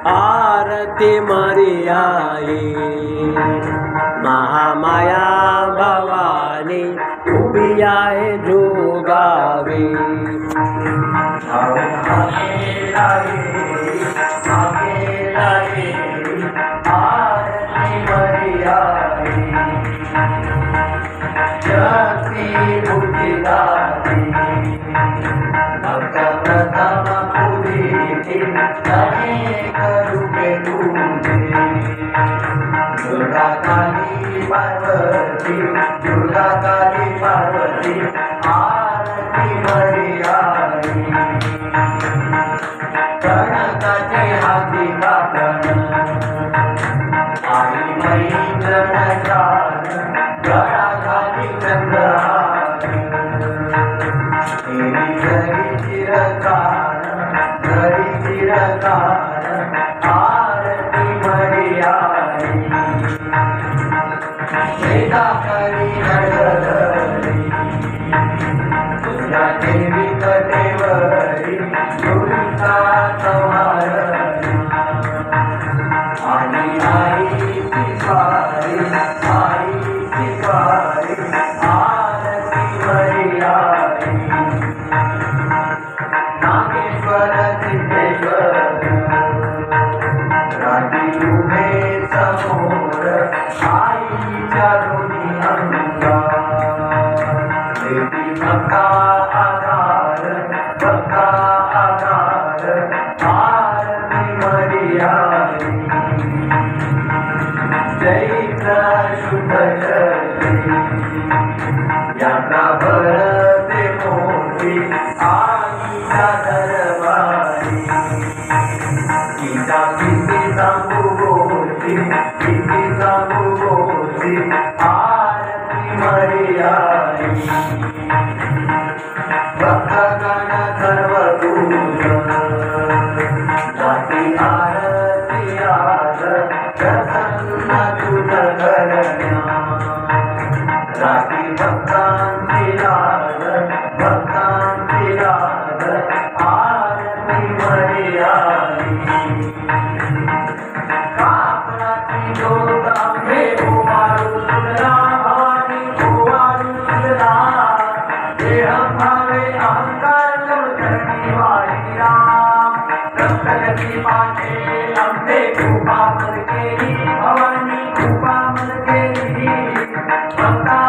आरती मरियाई महामाया भवानी उभी आहे जोगावी आरती मरियाई शक्ती बुद्धिदाती भक्त प्रथम पुरीची अनेक रूपे तुझे दुर्गा काली पार्वती दुर्गा काली पार्वती आरती मरियाई कणकाचे हाती काकण आई मैत्रन गळा घाली चंद्रहार घरी चिरकाल आरती मरियाई वेदा करी नडदरी तुझ्या देवी कटेवरी तुझा संहारणी आणि आईची स्वारी आरती मरियाई नागेश्वर सिद्धेश्वर राजी उभे समोर आईच्या दोन्ही अंगार देवी भक्ता आधार आरती मरियाई चैत्र शुद्ध यात्रा भरते मोठी आईच्या दरबारी गीता किती सांगू गोष्टी आरती मरियाई भक्तगण सर्व जाती आरती आज प्रसन्न तुझ करण्या राती भक्तांची लाज आरती मरियाई कापडाची ज्योत आंबे उभारू तुझला भवानी उभारू तुझला देह भावे अहंकार चरणी वारी राम रक्तगती पाटे आंबे कृपा केली भवानी कृपा केली भक्ता